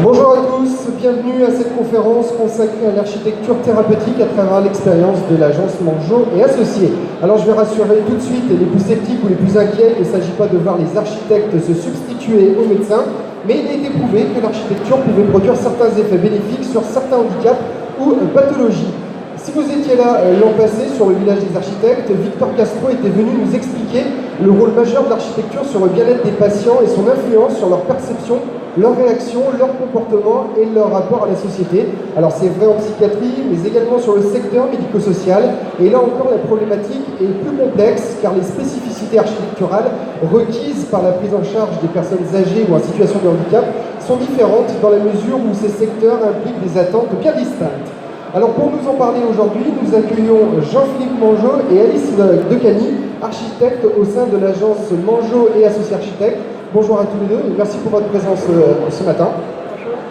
Bonjour à tous, bienvenue à cette conférence consacrée à l'architecture thérapeutique à travers l'expérience de l'agence Mangeot et Associés. Alors je vais rassurer tout de suite les plus sceptiques ou les plus inquiets, il ne s'agit pas de voir les architectes se substituer aux médecins, mais il a été prouvé que l'architecture pouvait produire certains effets bénéfiques sur certains handicaps ou pathologies. Si vous étiez là l'an passé sur le village des architectes, Victor Castro était venu nous expliquer le rôle majeur de l'architecture sur le bien-être des patients et son influence sur leur perception, leur réaction, leur comportement et leur rapport à la société. Alors c'est vrai en psychiatrie, mais également sur le secteur médico-social. Et là encore, la problématique est plus complexe car les spécificités architecturales requises par la prise en charge des personnes âgées ou en situation de handicap sont différentes dans la mesure où ces secteurs impliquent des attentes bien distinctes. Alors pour nous en parler aujourd'hui, nous accueillons Jean-Philippe Mangeot et Alice Decany, architectes au sein de l'agence Mangeot et Associés Architectes. Bonjour à tous les deux et merci pour votre présence ce matin.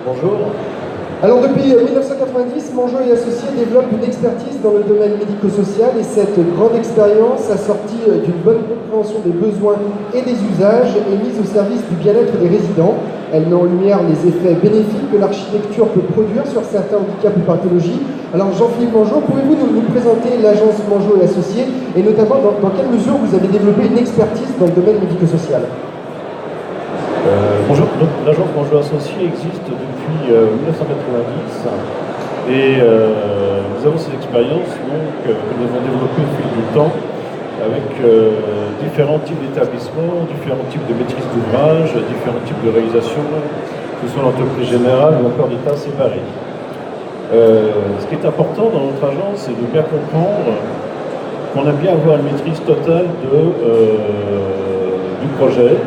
Bonjour. Alors depuis 1990, Mangeot et Associés développent une expertise dans le domaine médico-social et cette grande expérience, assortie d'une bonne compréhension des besoins et des usages, est mise au service du bien-être des résidents. Elle met en lumière les effets bénéfiques que l'architecture peut produire sur certains handicaps ou pathologies. Alors Jean-Philippe Mangeot, pouvez-vous nous présenter l'agence Mangeot et Associés et notamment dans quelle mesure vous avez développé une expertise dans le domaine médico-social? Bonjour, donc l'agence Mangeot Associés existe depuis 1990 et nous avons cette expérience que nous avons développée au fil du temps avec différents types d'établissements, différents types de maîtrise d'ouvrage, différents types de réalisations, que ce soit l'entreprise générale ou encore d'État séparés. Ce qui est important dans notre agence, c'est de bien comprendre qu'on aime bien avoir une maîtrise totale du projet.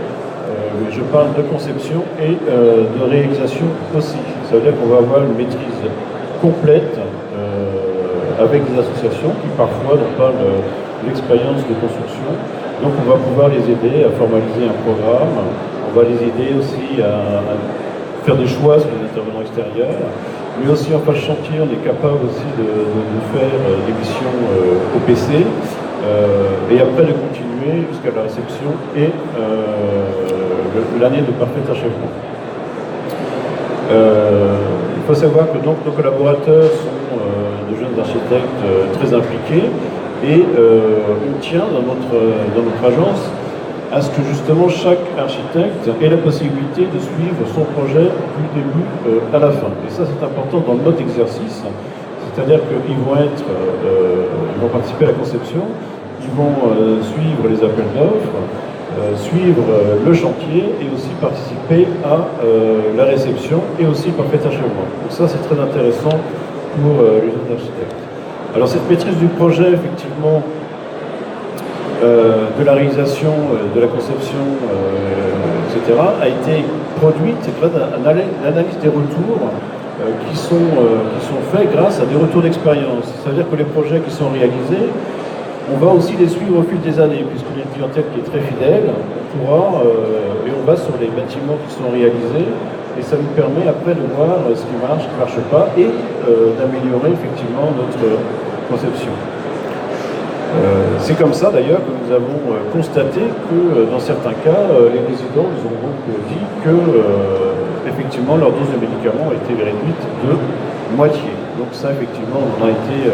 Je parle de conception et de réalisation aussi. Ça veut dire qu'on va avoir une maîtrise complète avec des associations qui parfois n'ont pas l'expérience de construction. Donc on va pouvoir les aider à formaliser un programme, on va les aider aussi à faire des choix sur les intervenants extérieurs, mais aussi en phase chantier, on est capable aussi de faire des missions OPC et après de continuer jusqu'à la réception et l'année de parfait achèvement. Il faut savoir que donc, nos collaborateurs sont de jeunes architectes très impliqués et on tient dans notre agence à ce que justement chaque architecte ait la possibilité de suivre son projet du début à la fin. Et ça c'est important dans le mode d'exercice, c'est-à-dire qu'ils vont participer à la conception, ils vont suivre les appels d'offres, suivre le chantier et aussi participer à la réception et aussi parfait achèvement. Donc ça c'est très intéressant pour les jeunes architectes. Alors cette maîtrise du projet, effectivement, de la réalisation, de la conception, etc., a été produite grâce à l'analyse des retours qui sont faits grâce à des retours d'expérience. C'est-à-dire que les projets qui sont réalisés, on va aussi les suivre au fil des années, puisqu'il y a une clientèle qui est très fidèle, et on va sur les bâtiments qui sont réalisés, et ça nous permet après de voir ce qui marche, ce qui ne marche pas, et d'améliorer effectivement notre conception. C'est comme ça d'ailleurs que nous avons constaté que dans certains cas, les résidents nous ont donc dit que effectivement leur dose de médicaments a été réduite de moitié. Donc ça effectivement on en a été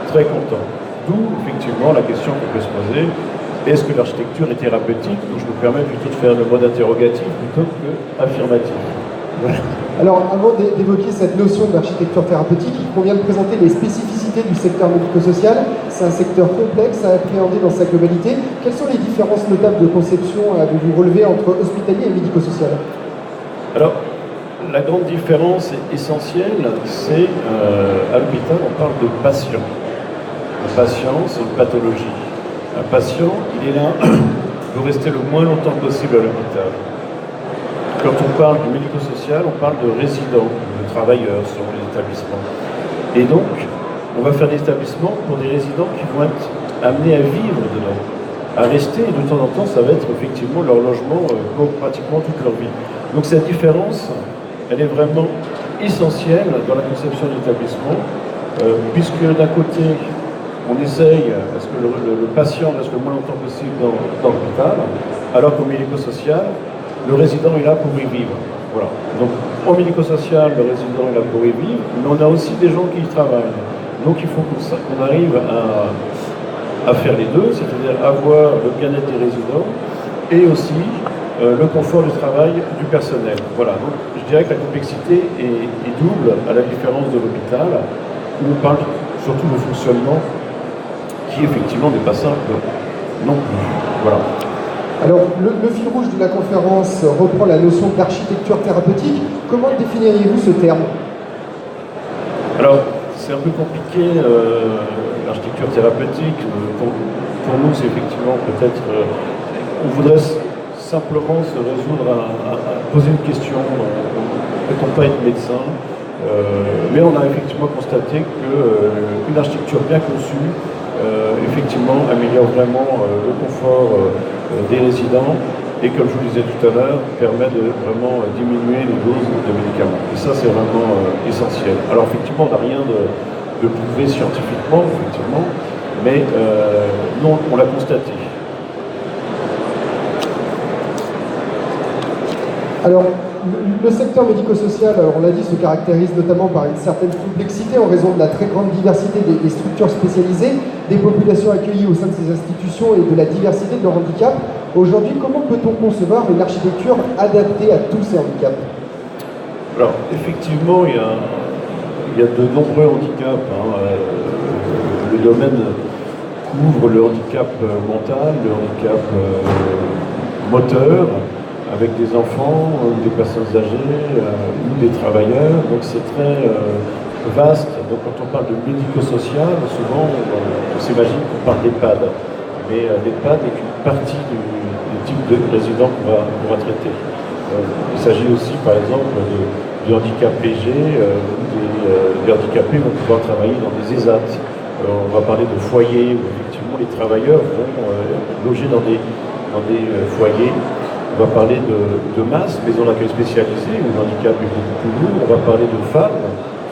très content. D'où effectivement la question qu'on peut se poser, est-ce que l'architecture est thérapeutique? Donc je me permets plutôt de faire le mode interrogatif plutôt que affirmatif. Voilà. Alors avant d'évoquer cette notion d'architecture thérapeutique, il convient de présenter les spécificités du secteur médico-social. C'est un secteur complexe à appréhender dans sa globalité. Quelles sont les différences notables de conception avez-vous relevé entre hospitalier et médico-social? Alors, la grande différence essentielle, c'est à l'hôpital, on parle de patient. Un patient, c'est une pathologie. Un patient, il est là pour rester le moins longtemps possible à l'hôpital. Quand on parle du médico-social, on parle de résidents, de travailleurs selon les établissements. Et donc, on va faire des établissements pour des résidents qui vont être amenés à vivre dedans, à rester, et de temps en temps, ça va être effectivement leur logement pour pratiquement toute leur vie. Donc cette différence, elle est vraiment essentielle dans la conception de l'établissement, puisque d'un côté, on essaye à ce que le patient reste le moins longtemps possible dans l'hôpital, alors qu'au médico-social, le résident est là pour y vivre. Voilà. Donc en médico-social, le résident est là pour y vivre, mais on a aussi des gens qui y travaillent. Donc il faut qu'on arrive à faire les deux, c'est-à-dire avoir le bien-être des résidents et aussi le confort du travail du personnel. Voilà, donc je dirais que la complexité est double, à la différence de l'hôpital, où on parle surtout de fonctionnement qui effectivement n'est pas simple non plus. Voilà. Alors, le fil rouge de la conférence reprend la notion d'architecture thérapeutique. Comment définiriez-vous ce terme? Alors, c'est un peu compliqué, l'architecture thérapeutique. Pour nous, c'est effectivement peut-être... on voudrait simplement se résoudre à poser une question. Peut-on pas être médecin? Mais on a effectivement constaté qu'une architecture bien conçue, effectivement, améliore vraiment le confort des résidents et, comme je vous le disais tout à l'heure, permet de vraiment diminuer les doses de médicaments. Et ça, c'est vraiment essentiel. Alors, effectivement, on n'a rien de prouvé scientifiquement, effectivement, mais nous, on l'a constaté. Alors, le secteur médico-social, on l'a dit, se caractérise notamment par une certaine complexité en raison de la très grande diversité des structures spécialisées, des populations accueillies au sein de ces institutions et de la diversité de leurs handicaps. Aujourd'hui, comment peut-on concevoir une architecture adaptée à tous ces handicaps? Alors, effectivement, il y a de nombreux handicaps. Le domaine couvre le handicap mental, le handicap moteur, avec des enfants, des personnes âgées ou des travailleurs. Donc c'est très vaste. Donc quand on parle de médico-social, souvent on s'imagine qu'on parle d'EHPAD. Mais l'EHPAD est une partie du type de résident qu'on va traiter. Il s'agit aussi par exemple du handicap léger, où des handicapés vont pouvoir travailler dans des ESAT. On va parler de foyers où effectivement les travailleurs vont loger dans des foyers. On va parler de MAS, maison d'accueil spécialisée, où le handicap est beaucoup plus lourd. On va parler de FAM,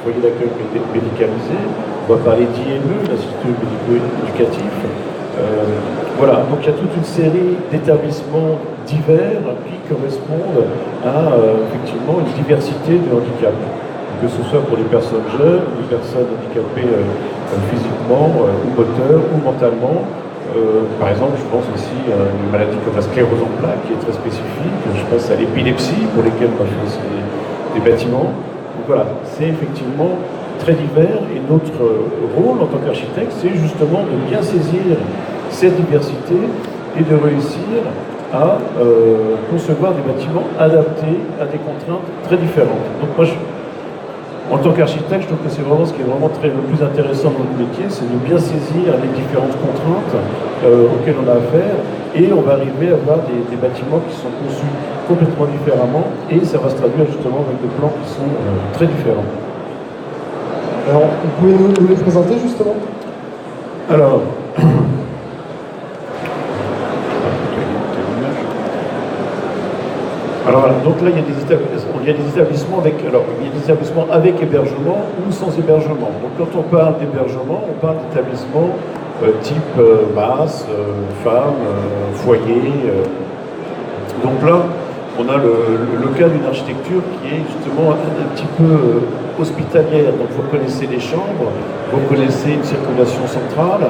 foyer d'accueil médicalisé. On va parler d'IME, l'Institut médico-éducatif. Voilà, donc il y a toute une série d'établissements divers qui correspondent à effectivement une diversité de handicap. Que ce soit pour les personnes jeunes, les personnes handicapées physiquement, ou moteurs, ou mentalement. Par exemple, je pense aussi à une maladie comme la sclérose en plaques qui est très spécifique. Je pense à l'épilepsie pour lesquelles on a fait aussi des bâtiments. Donc voilà, c'est effectivement très divers et notre rôle en tant qu'architecte, c'est justement de bien saisir cette diversité et de réussir à concevoir des bâtiments adaptés à des contraintes très différentes. Donc moi, en tant qu'architecte, je trouve que c'est vraiment ce qui est vraiment le plus intéressant dans notre métier, c'est de bien saisir les différentes contraintes auxquelles on a affaire, et on va arriver à avoir des bâtiments qui sont conçus complètement différemment, et ça va se traduire justement avec des plans qui sont très différents. Alors, vous pouvez nous les présenter justement? Alors, voilà, donc là il y a des établissements avec hébergement ou sans hébergement. Donc quand on parle d'hébergement, on parle d'établissements type MAS, femmes, foyer. Donc là, on a le cas d'une architecture qui est justement un petit peu hospitalière. Donc vous connaissez les chambres, vous connaissez une circulation centrale.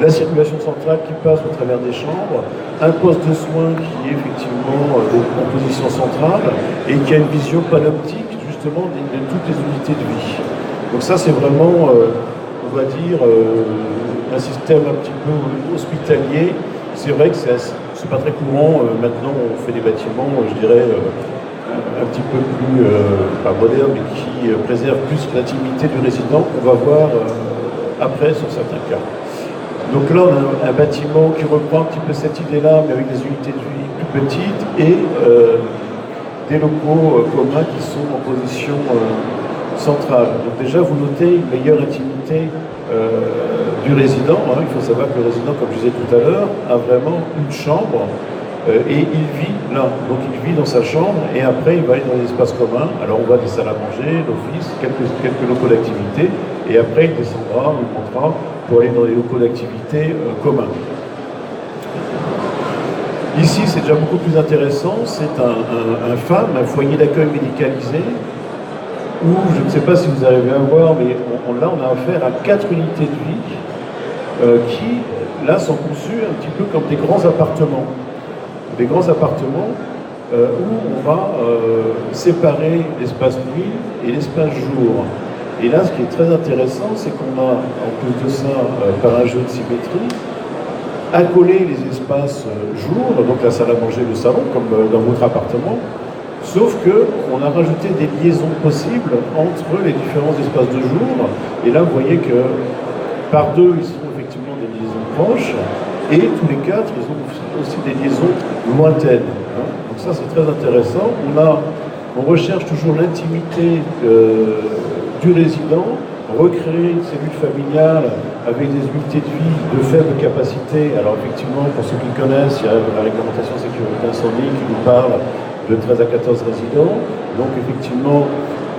La circulation centrale qui passe au travers des chambres, un poste de soins qui est effectivement en position centrale et qui a une vision panoptique justement de toutes les unités de vie. Donc ça c'est vraiment, on va dire, un système un petit peu hospitalier. C'est vrai que c'est pas très courant, maintenant on fait des bâtiments, je dirais, un petit peu plus modernes et qui préservent plus l'intimité du résident qu'on va voir après sur certains cas. Donc là, on a un bâtiment qui reprend un petit peu cette idée-là, mais avec des unités de vie plus petites et des locaux communs qui sont en position centrale. Donc déjà, vous notez une meilleure intimité du résident. Il faut savoir que le résident, comme je disais tout à l'heure, a vraiment une chambre et il vit là. Donc il vit dans sa chambre et après, il va aller dans les espaces communs. Alors on voit des salles à manger, l'office, quelques locaux d'activité et après, il descendra, il montera pour aller dans les locaux d'activité communs. Ici, c'est déjà beaucoup plus intéressant. C'est un FAM, un foyer d'accueil médicalisé, où, je ne sais pas si vous arrivez à voir, mais là, on a affaire à 4 unités de vie qui, là, sont conçues un petit peu comme des grands appartements. Des grands appartements où on va séparer l'espace nuit et l'espace jour. Et là, ce qui est très intéressant, c'est qu'on a, en plus de ça, par un jeu de symétrie, accolé les espaces jour, donc la salle à manger, le salon, comme dans votre appartement, sauf qu'on a rajouté des liaisons possibles entre les différents espaces de jour. Et là, vous voyez que par deux, ils sont effectivement des liaisons proches, et tous les quatre, ils ont aussi des liaisons lointaines. Hein. Donc ça, c'est très intéressant. On recherche toujours l'intimité du résident, recréer une cellule familiale avec des unités de vie de faible capacité. Alors effectivement, pour ceux qui connaissent, il y a la réglementation sécurité incendie qui nous parle de 13 à 14 résidents. Donc effectivement,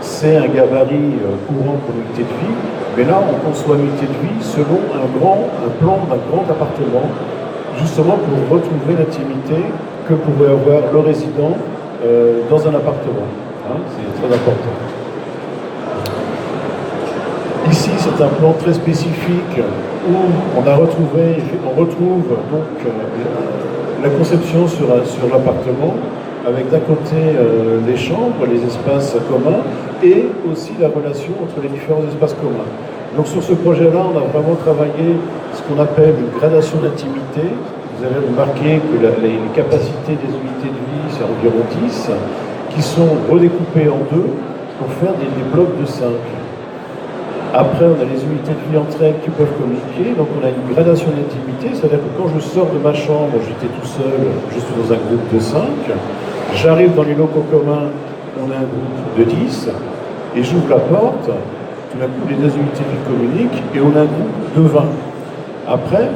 c'est un gabarit courant pour l'unité de vie. Mais là, on conçoit l'unité de vie selon un plan d'un grand appartement, justement pour retrouver l'intimité que pouvait avoir le résident dans un appartement. Hein, c'est très important. Ici, c'est un plan très spécifique où on retrouve donc la conception sur l'appartement, avec d'un côté les chambres, les espaces communs, et aussi la relation entre les différents espaces communs. Donc sur ce projet-là, on a vraiment travaillé ce qu'on appelle une gradation d'intimité. Vous avez remarqué que les capacités des unités de vie, c'est environ 10, qui sont redécoupées en deux pour faire des blocs de 5. Après, on a les unités de vie entre elles qui peuvent communiquer, donc on a une gradation d'intimité, c'est-à-dire que quand je sors de ma chambre, j'étais tout seul, je suis dans un groupe de 5, j'arrive dans les locaux communs, on a un groupe de 10, et j'ouvre la porte, tout d'un coup les deux unités de vie communiquent, et on a un groupe de 20. Après,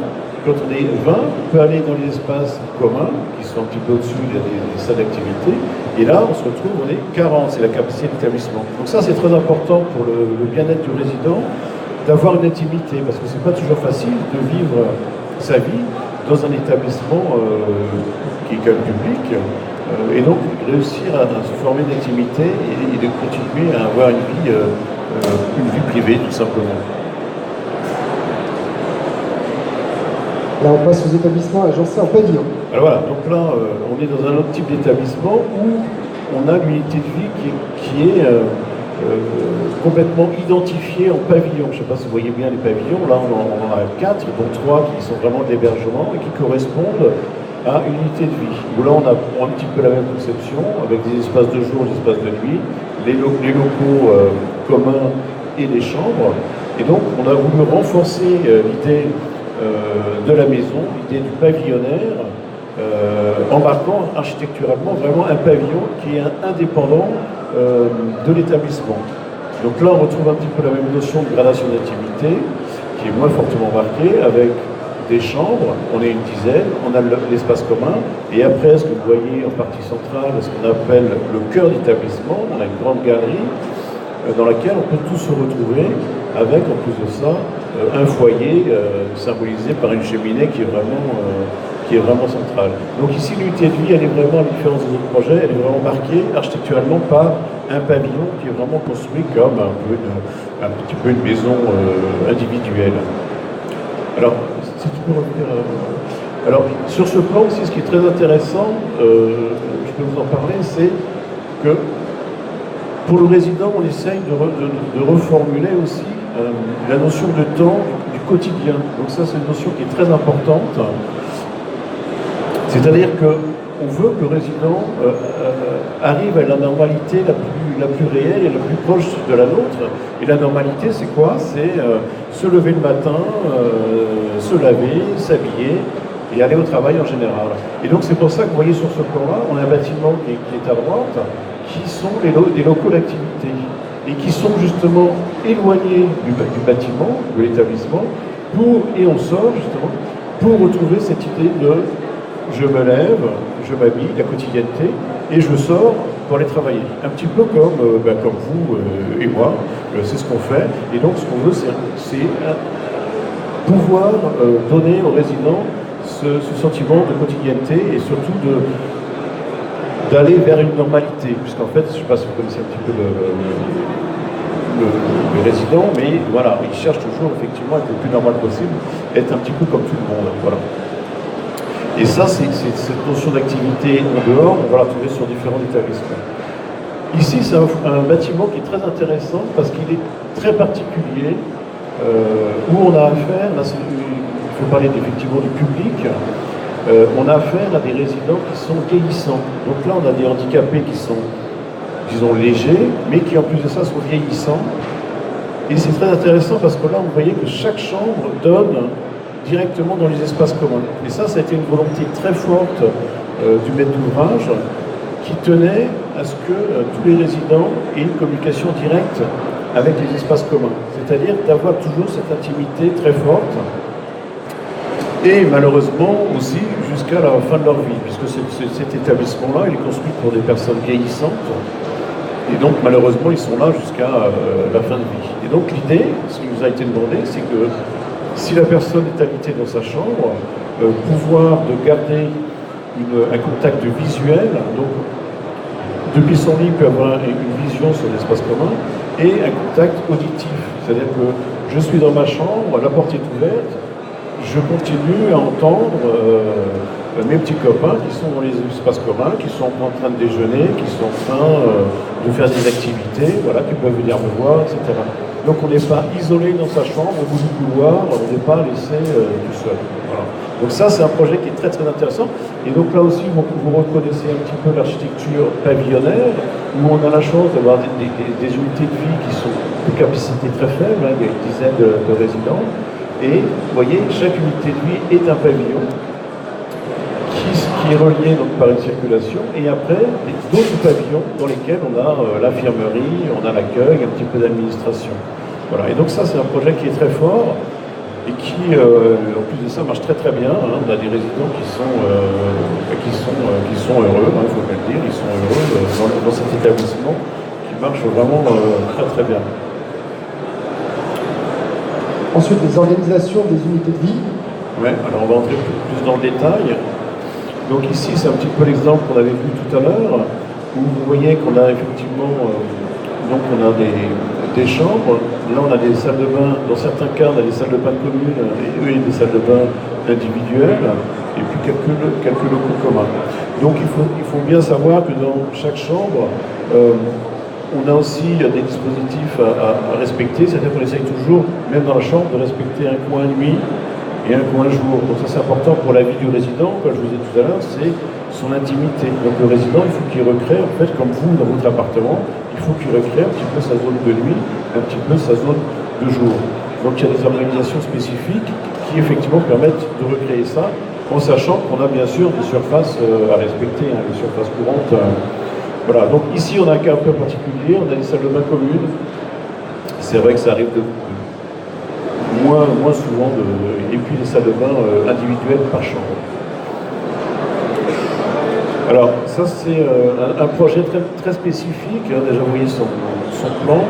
quand on est 20, on peut aller dans les espaces communs, qui sont un petit peu au-dessus des salles d'activité, et là, on se retrouve, on est 40, c'est la capacité d'établissement. Donc ça, c'est très important pour le bien-être du résident, d'avoir une intimité, parce que c'est pas toujours facile de vivre sa vie dans un établissement qui est quand même public, et donc réussir à se former d'intimité et de continuer à avoir une vie privée, tout simplement. Là, on passe aux établissements agencés en pavillon. Alors voilà, donc là, on est dans un autre type d'établissement où on a l'unité de vie qui est complètement identifiée en pavillon. Je ne sais pas si vous voyez bien les pavillons. Là, on en a 4, dont 3 qui sont vraiment de l'hébergement et qui correspondent à une unité de vie. Où là, on a un petit peu la même conception, avec des espaces de jour, des espaces de nuit, les locaux communs et les chambres. Et donc, on a voulu renforcer l'idée de la maison, l'idée du pavillonnaire, embarquant architecturalement vraiment un pavillon qui est indépendant de l'établissement. Donc là, on retrouve un petit peu la même notion de gradation d'intimité, qui est moins fortement marquée, avec des chambres, on est une dizaine, on a l'espace commun, et après, ce que vous voyez en partie centrale, ce qu'on appelle le cœur d'établissement, on a une grande galerie dans laquelle on peut tous se retrouver, avec en plus de ça un foyer symbolisé par une cheminée qui est vraiment centrale. Donc ici, l'unité de vie, elle est vraiment, à la différence des autres projets, elle est vraiment marquée architecturalement par un pavillon qui est vraiment construit comme un petit peu une maison individuelle. Alors, si tu peux revenir... Alors, sur ce plan aussi, ce qui est très intéressant, je peux vous en parler, c'est que pour le résident, on essaye de reformuler aussi la notion de temps du quotidien. Donc ça, c'est une notion qui est très importante. C'est-à-dire qu'on veut que le résident arrive à la normalité la plus réelle et la plus proche de la nôtre. Et la normalité, c'est quoi? C'est se lever le matin, se laver, s'habiller et aller au travail en général. Et donc c'est pour ça que vous voyez sur ce plan-là, on a un bâtiment qui est à droite, qui sont des locaux d'activité et qui sont justement éloignés du bâtiment, de l'établissement, et on sort justement pour retrouver cette idée de je me lève, je m'habille, la quotidienneté, et je sors pour aller travailler. Un petit peu comme vous et moi, c'est ce qu'on fait. Et donc ce qu'on veut, c'est pouvoir donner aux résidents ce sentiment de quotidienneté et surtout d'aller vers une normalité, puisqu'en fait, je ne sais pas si vous connaissez un petit peu le résident, mais voilà, il cherche toujours effectivement à être le plus normal possible, être un petit peu comme tout le monde. Voilà. Et ça, c'est cette notion d'activité en dehors, on va la trouver sur différents établissements. Ici, c'est un bâtiment qui est très intéressant parce qu'il est très particulier, où on a affaire, là, il faut parler effectivement du public, on a affaire à des résidents qui sont vieillissants. Donc là, on a des handicapés qui sont, disons, légers, mais qui en plus de ça sont vieillissants. Et c'est très intéressant parce que là, vous voyez que chaque chambre donne directement dans les espaces communs. Et ça a été une volonté très forte du maître d'ouvrage qui tenait à ce que tous les résidents aient une communication directe avec les espaces communs. C'est-à-dire d'avoir toujours cette intimité très forte et malheureusement aussi jusqu'à la fin de leur vie, puisque cet établissement-là, il est construit pour des personnes vieillissantes et donc malheureusement ils sont là jusqu'à la fin de vie. Et donc l'idée, ce qui nous a été demandé, c'est que si la personne est habitée dans sa chambre, pouvoir de garder un contact visuel, donc depuis son lit, il peut avoir une vision sur l'espace commun et un contact auditif. C'est-à-dire que je suis dans ma chambre, la porte est ouverte, je continue à entendre mes petits copains qui sont dans les espaces communs, qui sont en train de déjeuner, qui sont en train de faire des activités, voilà, qui peuvent venir me voir, etc. Donc on n'est pas isolé dans sa chambre, au bout du couloir, on n'est pas laissé tout seul. Voilà. Donc ça, c'est un projet qui est très très intéressant. Et donc là aussi, vous reconnaissez un petit peu l'architecture pavillonnaire, où on a la chance d'avoir des unités de vie qui sont de capacité très faible, hein, il y a une dizaine de résidents. Et vous voyez, chaque unité de vie est un pavillon qui est relié donc, par une circulation, et après d'autres pavillons dans lesquels on a l'infirmerie, on a l'accueil, un petit peu d'administration. Voilà. Et donc ça, c'est un projet qui est très fort et qui, en plus de ça, marche très très bien. Hein. On a des résidents qui sont heureux, il faut bien le dire, ils sont heureux dans cet établissement qui marche vraiment très très bien. Ensuite, les organisations des unités de vie. Oui, alors on va entrer plus dans le détail. Donc ici, c'est un petit peu l'exemple qu'on avait vu tout à l'heure, où vous voyez qu'on a effectivement donc on a des chambres. Là, on a des salles de bain. Dans certains cas, on a des salles de bain communes et des salles de bain individuelles, et puis quelques locaux communs. Donc il faut bien savoir que dans chaque chambre, on a aussi des dispositifs à respecter, c'est-à-dire qu'on essaye toujours, même dans la chambre, de respecter un coin nuit et un coin jour. Donc ça, c'est important pour la vie du résident, comme je vous ai dit tout à l'heure, c'est son intimité. Donc le résident, il faut qu'il recrée, en fait, comme vous dans votre appartement, il faut qu'il recrée un petit peu sa zone de nuit, un petit peu sa zone de jour. Donc il y a des organisations spécifiques qui effectivement permettent de recréer ça, en sachant qu'on a bien sûr des surfaces à respecter, hein, des surfaces courantes. Voilà, donc ici on a un cas un peu particulier, on a des salles de bain communes. C'est vrai que ça arrive de moins souvent, et puis des salles de bain individuelles par chambre. Alors ça c'est un projet très, très spécifique, hein, déjà vous voyez son plan,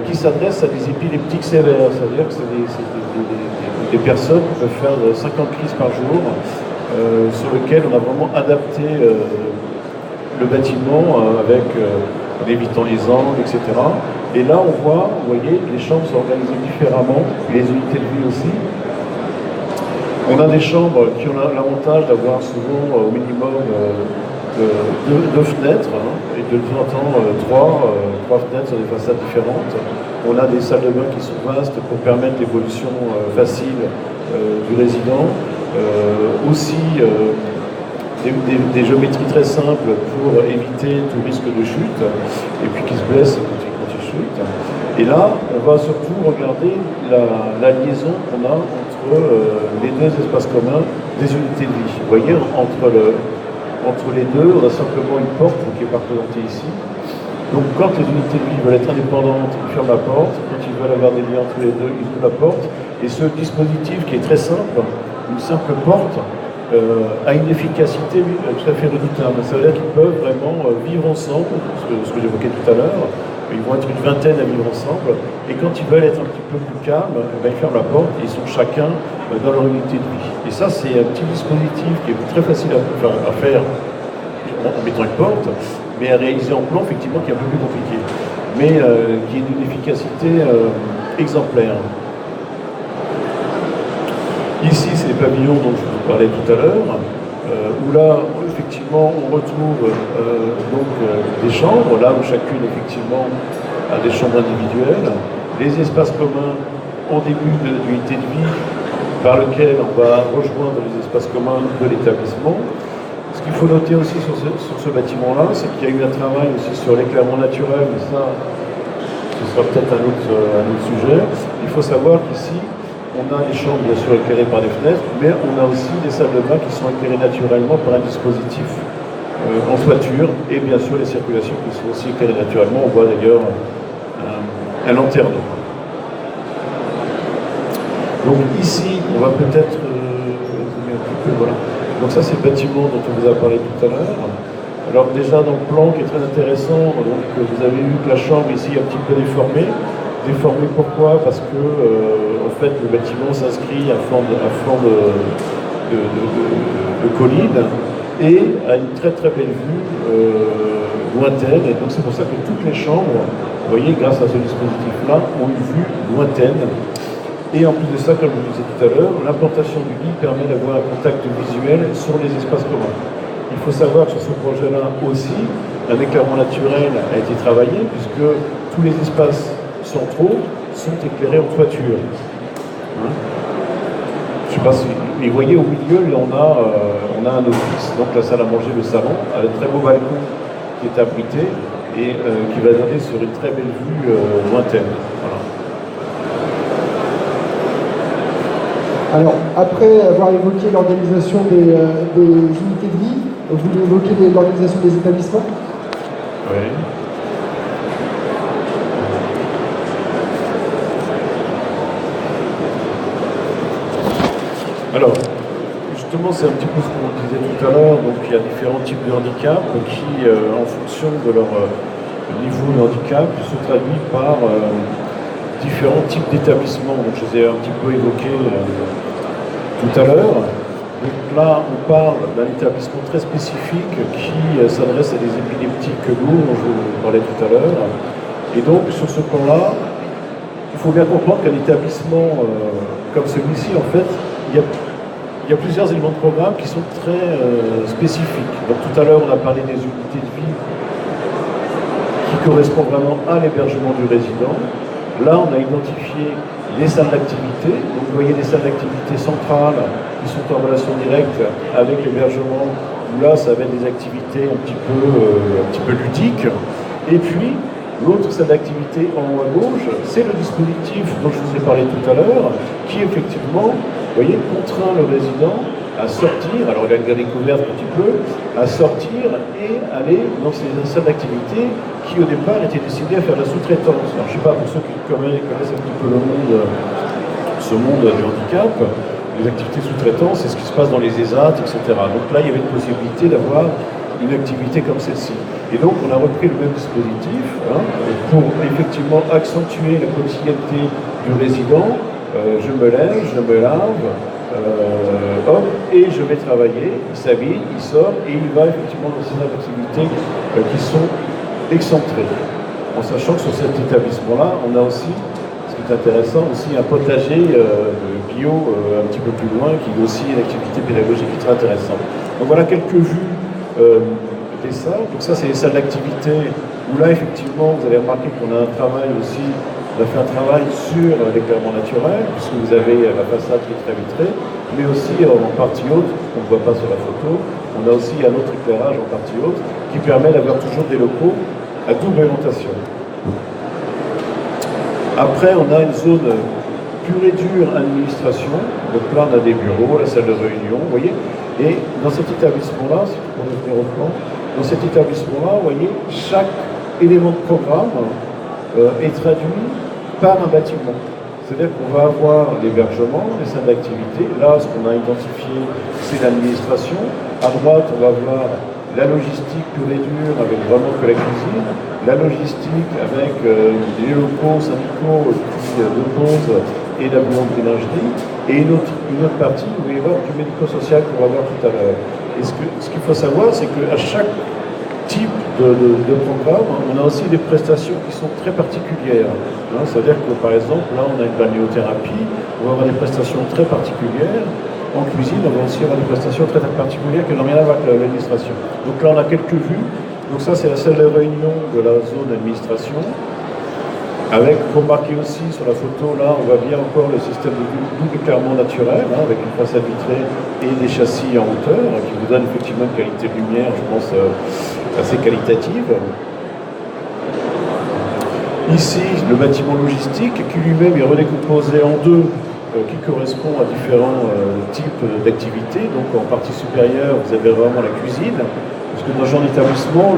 qui s'adresse à des épileptiques sévères, c'est-à-dire que c'est des personnes qui peuvent faire 50 crises par jour, sur lesquelles on a vraiment adapté le bâtiment avec évitant les angles, etc. Et là, on voit, vous voyez, les chambres sont organisées différemment, les unités de vie aussi. On a des chambres qui ont l'avantage d'avoir souvent au minimum deux fenêtres, hein, et de temps en temps trois fenêtres sur des façades différentes. On a des salles de bain qui sont vastes pour permettre l'évolution facile du résident. Aussi, des géométries très simples pour éviter tout risque de chute, et puis qui se blesse quand il chute. Et là, on va surtout regarder la liaison qu'on a entre les deux espaces communs des unités de vie. Vous voyez, entre les deux, on a simplement une porte qui est représentée ici. Donc quand les unités de vie veulent être indépendantes, ils ferment la porte. Quand ils veulent avoir des liens entre les deux, ils ouvrent la porte. Et ce dispositif qui est très simple, une simple porte, a une efficacité tout à fait redoutable. Ça veut dire qu'ils peuvent vraiment vivre ensemble, ce que j'évoquais tout à l'heure. Ils vont être une vingtaine à vivre ensemble. Et quand ils veulent être un petit peu plus calmes, ils ferment la porte et ils sont chacun dans leur unité de vie. Et Et ça, c'est un petit dispositif qui est très facile à faire en mettant une porte, mais à réaliser en plan, effectivement, qui est un peu plus compliqué, mais qui est d'une efficacité exemplaire. Ici, c'est les pavillons dont je vous parlais tout à l'heure, où là, effectivement, on retrouve des chambres, là où chacune, effectivement, a des chambres individuelles, les espaces communs au début de l'unité de vie, par lequel on va rejoindre les espaces communs de l'établissement. Ce qu'il faut noter aussi sur ce bâtiment-là, c'est qu'il y a eu un travail aussi sur l'éclairement naturel, mais ça, ce sera peut-être un autre sujet. Il faut savoir qu'ici, on a les chambres bien sûr éclairées par des fenêtres, mais on a aussi des salles de bain qui sont éclairées naturellement par un dispositif en toiture, et bien sûr les circulations qui sont aussi éclairées naturellement. On voit d'ailleurs un lanterneau. Donc ici, on va peut-être voilà. Donc ça, c'est le bâtiment dont on vous a parlé tout à l'heure. Alors déjà dans le plan qui est très intéressant, donc vous avez vu que la chambre ici est un petit peu déformée. Déformée pourquoi? Parce que en fait le bâtiment s'inscrit à forme de colline et a une très très belle vue lointaine. Et donc c'est pour ça que toutes les chambres, vous voyez, grâce à ce dispositif-là, ont une vue lointaine. Et en plus de ça, comme je vous disais tout à l'heure, l'implantation du lit permet d'avoir un contact visuel sur les espaces communs. Il faut savoir que sur ce projet-là aussi, un éclairement naturel a été travaillé puisque tous les espaces centraux sont éclairés en toiture. Hein, je ne sais pas si... Mais vous voyez, au milieu, là, on a un office, donc la salle à manger, le salon, avec un très beau balcon qui est abrité et qui va donner sur une très belle vue lointaine. Voilà. Alors, après avoir évoqué l'organisation des unités de vie, vous voulez évoquer l'organisation des établissements? Oui. Alors, justement, c'est un petit peu ce qu'on disait tout à l'heure. Donc, il y a différents types de handicap qui, en fonction de leur niveau de handicap, se traduisent par différents types d'établissements. Donc, je les ai un petit peu évoqués tout à l'heure. Donc là, on parle d'un établissement très spécifique qui s'adresse à des épileptiques lourds, dont je vous parlais tout à l'heure. Et donc, sur ce plan-là, il faut bien comprendre qu'un établissement comme celui-ci, en fait, il y a plusieurs éléments de programme qui sont très spécifiques. Donc tout à l'heure, on a parlé des unités de vie qui correspondent vraiment à l'hébergement du résident. Là, on a identifié les salles d'activité. Donc vous voyez des salles d'activité centrales qui sont en relation directe avec l'hébergement, où là, ça va être des activités un petit peu ludiques. Et puis, l'autre salle d'activité en haut à gauche, c'est le dispositif dont je vous ai parlé tout à l'heure, qui effectivement, vous voyez, contraint le résident à sortir, alors il a une découverte un petit peu, à sortir et aller dans ces salles d'activité qui au départ étaient destinées à faire de la sous-traitance. Alors je ne sais pas, pour ceux qui connaissent un petit peu ce monde du handicap, les activités sous-traitance, c'est ce qui se passe dans les ESAT, etc. Donc là, il y avait une possibilité d'avoir une activité comme celle-ci. Et donc, on a repris le même dispositif pour effectivement accentuer la quotidienneté du résident. Je me lève, je me lave, hop, et je vais travailler. Il s'habille, il sort, et il va effectivement dans ces activités qui sont excentrées. En sachant que sur cet établissement-là, on a aussi, ce qui est intéressant, aussi un potager bio un petit peu plus loin, qui est aussi une activité pédagogique qui est très intéressante. Donc voilà quelques vues des salles. Donc ça, c'est les salles d'activité où là, effectivement, vous allez remarquer qu'on a un travail aussi, on a fait un travail sur l'éclairement naturel, puisque vous avez la façade qui est très vitrée, mais aussi en partie haute, qu'on ne voit pas sur la photo, on a aussi un autre éclairage en partie haute qui permet d'avoir toujours des locaux à double orientation. Après, on a une zone pure et dure administration. Donc là, on a des bureaux, la salle de réunion, vous voyez. Et dans cet établissement-là, si vous pouvez venir au plan, dans cet établissement-là, vous voyez, chaque élément de programme est traduit par un bâtiment. C'est-à-dire qu'on va avoir l'hébergement, les salles d'activité. Là, ce qu'on a identifié, c'est l'administration. À droite, on va voir la logistique pure et dure, avec vraiment que la cuisine. La logistique avec les locaux syndicaux qui déposent et la boulangerie, et une autre partie où il va y avoir du médico-social qu'on va voir tout à l'heure. Et ce qu'il faut savoir, c'est qu'à chaque type de programme, on a aussi des prestations qui sont très particulières. Hein, c'est-à-dire que par exemple, là on a une balnéothérapie, on va avoir des prestations très particulières. En cuisine, on va aussi avoir des prestations très particulières qui n'ont rien à voir avec l'administration. Donc là on a quelques vues. Donc ça c'est la salle de réunion de la zone administration. Avec, remarquez aussi sur la photo, là, on voit bien encore le système de double éclairement naturel, hein, avec une façade vitrée et des châssis en hauteur, qui vous donnent effectivement une qualité de lumière, je pense, assez qualitative. Ici, le bâtiment logistique, qui lui-même est redécomposé en deux, qui correspond à différents types d'activités. Donc en partie supérieure, vous avez vraiment la cuisine, parce que dans ce genre d'établissement,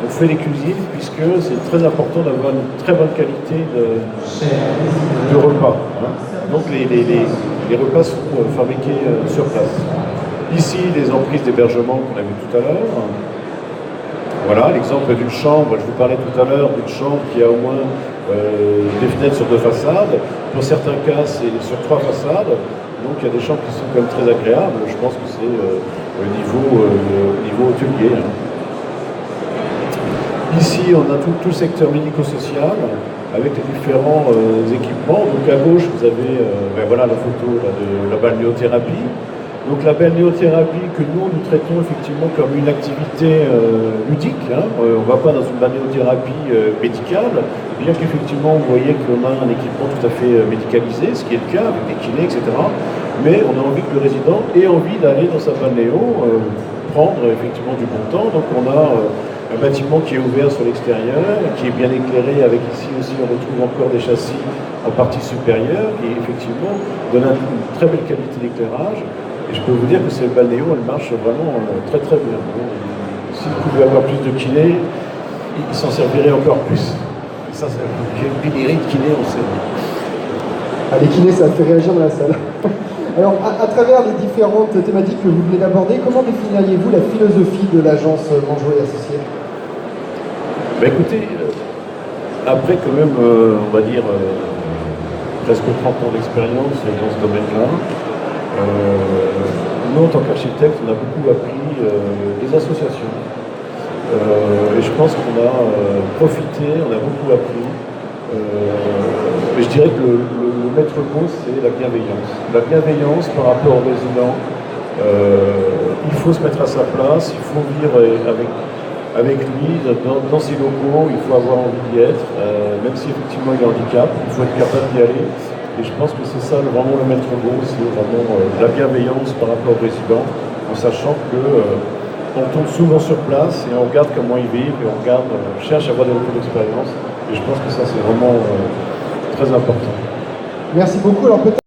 on fait les cuisines puisque c'est très important d'avoir une très bonne qualité de repas. Hein. Donc les repas sont fabriqués sur place. Ici, les emprises d'hébergement qu'on a vu tout à l'heure. Voilà, l'exemple d'une chambre, je vous parlais tout à l'heure d'une chambre qui a au moins des fenêtres sur 2 façades. Pour certains cas, c'est sur 3 façades. Donc il y a des chambres qui sont quand même très agréables. Je pense que c'est au niveau hôtelier. Hein. Ici, on a tout le secteur médico-social avec les différents équipements. Donc à gauche, vous avez voilà, la photo là, de la balnéothérapie. Donc la balnéothérapie que nous traitons effectivement comme une activité ludique. Hein. On ne va pas dans une balnéothérapie médicale, bien qu'effectivement vous voyez qu'on a un équipement tout à fait médicalisé, ce qui est le cas avec des kinés, etc. Mais on a envie que le résident ait envie d'aller dans sa balnéo, prendre effectivement du bon temps. Donc on a un bâtiment qui est ouvert sur l'extérieur, qui est bien éclairé, avec ici aussi on retrouve encore des châssis en partie supérieure, qui effectivement donne une très belle qualité d'éclairage. Et je peux vous dire que cette balnéo, elle marche vraiment très très bien. S'il pouvait avoir plus de kinés, il s'en servirait encore plus. Et ça, c'est une pénurie de kinés, on sait. Ah, les kinés, ça fait réagir dans la salle. Alors, à travers les différentes thématiques que vous venez d'aborder, comment définiriez-vous la philosophie de l'agence Mangeot et Associés? Ben écoutez, après quand même, on va dire, presque 30 ans d'expérience dans ce domaine-là, nous, en tant qu'architectes, on a beaucoup appris des associations. Et je pense qu'on a profité, on a beaucoup appris. Et je dirais que le maître mot, c'est la bienveillance. La bienveillance par rapport aux résidents. Il faut se mettre à sa place, il faut vivre avec lui dans ses locaux, il faut avoir envie d'y être, même si effectivement il y a un handicap, il faut être capable d'y aller. Et je pense que c'est ça vraiment le maître mot, c'est vraiment la bienveillance par rapport aux résidents, en sachant que on tombe souvent sur place et on regarde comment ils vivent et on cherche à avoir des retours d'expérience. Et je pense que ça c'est vraiment très important. Merci beaucoup. Alors peut-être